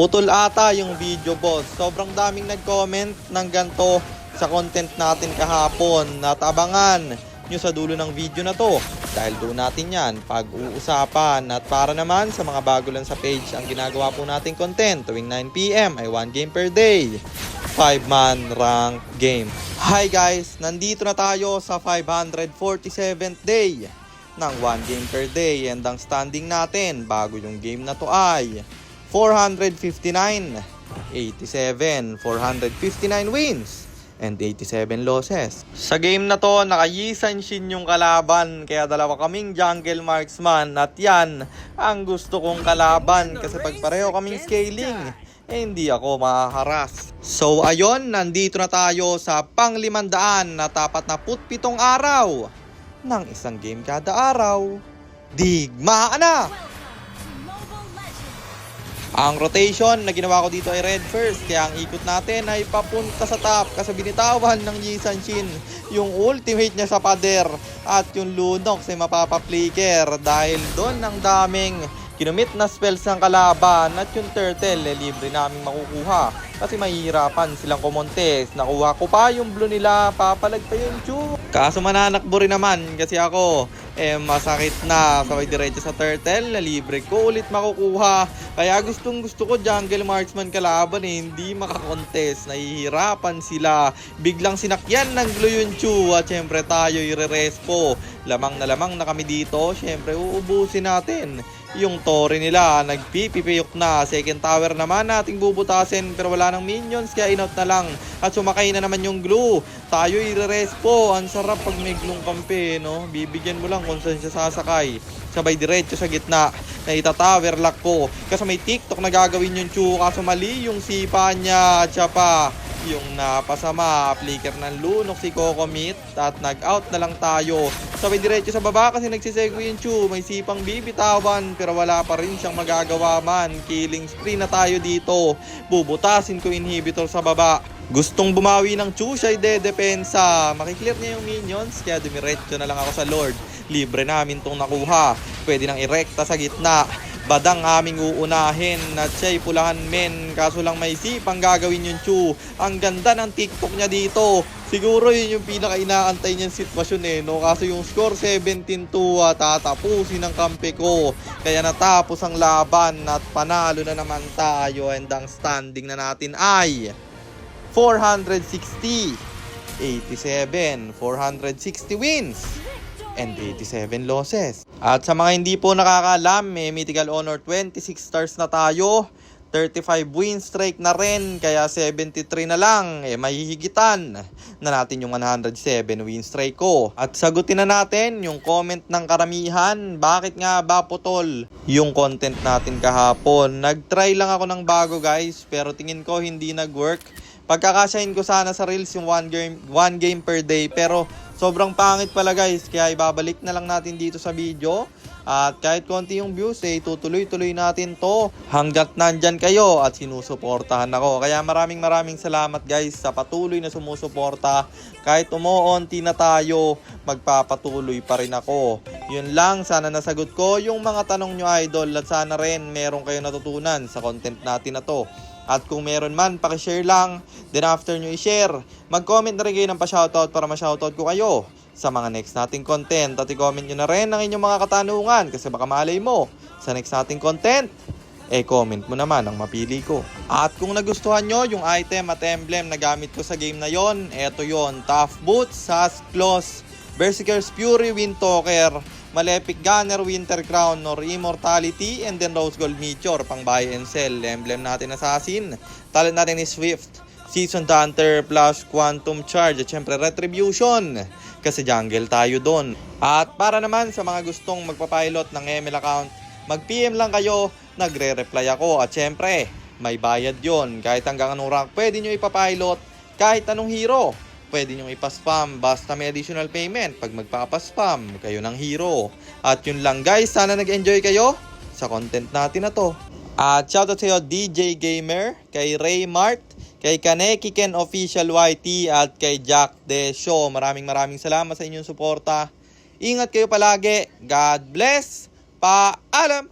Putol ata yung video, boss. Sobrang daming nag-comment ng ganito sa content natin kahapon. At abangan nyo sa dulo ng video na to. Dahil doon natin yan pag-uusapan. At para naman sa mga bago lang sa page, ang ginagawa po nating content tuwing 9 PM ay 1 game per day. 5-man rank game. Hi guys! Nandito na tayo sa 547th day ng 1 game per day. And ang standing natin bago yung game na to ay 459, 87, 459 wins and 87 losses. Sa game na to, naka-Yi-San-Shin yung kalaban, kaya dalawa kaming jungle marksman at yan ang gusto kong kalaban kasi pag pareho kaming scaling, hindi ako makaharas. So ayun, nandito na tayo sa pang-500 na tapat na 47 araw ng isang game kada araw. Digmaan na! Ang rotation na ginawa ko dito ay red first, kaya ang ikot natin ay papunta sa top kasi binitawan ng Yi-San-Shin yung ultimate niya sa pader at yung Lunox ay mapapa-flicker dahil doon ang daming kinumit na spells ng kalaban at yung turtle libre naming makukuha kasi mahihirapan silang kumontes. Nakuha ko pa yung blue nila, papalag pa yung Chu. Kaso mananakbo rin naman kasi ako masakit na sabay diretso sa turtle na libre ko ulit makukuha. Kaya gustong gusto ko jungle marksman kalaban hindi makakontest. Nahihirapan sila. Biglang sinakyan ng glue yung Chu at syempre tayo i-respo. Lamang na kami dito. Syempre uubusin natin yung Tori nila. Nagpipipiyok na. Second tower naman nating bubutasin pero wala ng minions kaya in-out na lang. At sumakay na naman yung glue. Tayo i-respo. Ang sarap pag may glue kampi, no? Bibigyan mo lang kung saan siya sasakay. Sabay diretso sa gitna na itatower lock ko. Kasi may TikTok na gagawin yung Chu. Kaso mali yung sipa niya. At siya pa yung napasama. Flicker ng Lunox si Kokomit. At nag-out na lang tayo. Sabay diretso sa baba kasi nagsisegue yung Chu. May sipang bibitawan pero wala pa rin siyang magagawa man. Killing spree na tayo dito. Bubutasin ko inhibitor sa baba. Gustong bumawi ng Chu, siya ide-depensa. Makiklear niya yung minions, kaya dumiretso na lang ako sa Lord. Libre namin tong nakuha. Pwede nang irekta sa gitna. Badang aming uunahin at siya'y pulahan men. Kaso lang may sipang gagawin yung Chu. Ang ganda ng TikTok niya dito. Siguro yun yung pinaka-inaantay niyang sitwasyon no? Kaso yung score 17-2 tatapusin ng kampe ko. Kaya natapos ang laban at panalo na naman tayo. And ang standing na natin ay 460, 87, 460 wins and 87 losses. At sa mga hindi po nakakaalam, Mythical Honor 26 stars na tayo. 35 win streak na rin, kaya 73 na lang. Mahihigitan na natin yung 107 win streak ko. At sagutin na natin yung comment ng karamihan. Bakit nga ba putol yung content natin kahapon? Nag-try lang ako ng bago guys, pero tingin ko hindi nag-work. Pagkakasahin ko sana sa Reels yung 1 game per day, pero sobrang pangit pala guys, kaya ibabalik na lang natin dito sa video. At kahit konti yung views, tutuloy-tuloy natin to hanggat nandyan kayo at sinusuportahan ako. Kaya maraming salamat guys sa patuloy na sumusuporta. Kahit umuunti na tayo, magpapatuloy pa rin ako. Yun lang, sana nasagot ko yung mga tanong nyo idol at sana rin meron kayo natutunan sa content natin na to. At kung meron man, pakishare lang. Then after nyo i-share, mag-comment na rin kayo ng pa-shoutout para ma-shoutout ko kayo sa mga next nating content. At i-comment nyo na rin ang inyong mga katanungan kasi baka malay mo sa next nating content, comment mo naman ang mapili ko. At kung nagustuhan nyo yung item at emblem na gamit ko sa game na yon, eto yon: Tough Boots, Sask Claws, Berserker's Fury, Windtalker, Malefic Gunner, Winter Crown, or Immortality, and then Rose Gold Meteor, pang buy and sell. Emblem natin Assassin. Talent natin is Swift, Seasoned Hunter, plus Quantum Charge, at syempre Retribution, kasi jungle tayo doon. At para naman sa mga gustong magpapilot ng ML account, mag-PM lang kayo, nagre-reply ako. At syempre, may bayad yon. Kahit hanggang anong rank, pwede nyo ipapilot, kahit anong hero. Pwede nyo ipaspam basta may additional payment pag magpapaspam kayo ng hero. At yun lang guys, sana nag-enjoy kayo sa content natin na to. At shoutout sa iyo DJ Gamer, kay Ray Mart, kay Kaneki Ken Official YT at kay Jack De Show. Maraming salamat sa inyong suporta. Ingat kayo palagi. God bless. Paalam!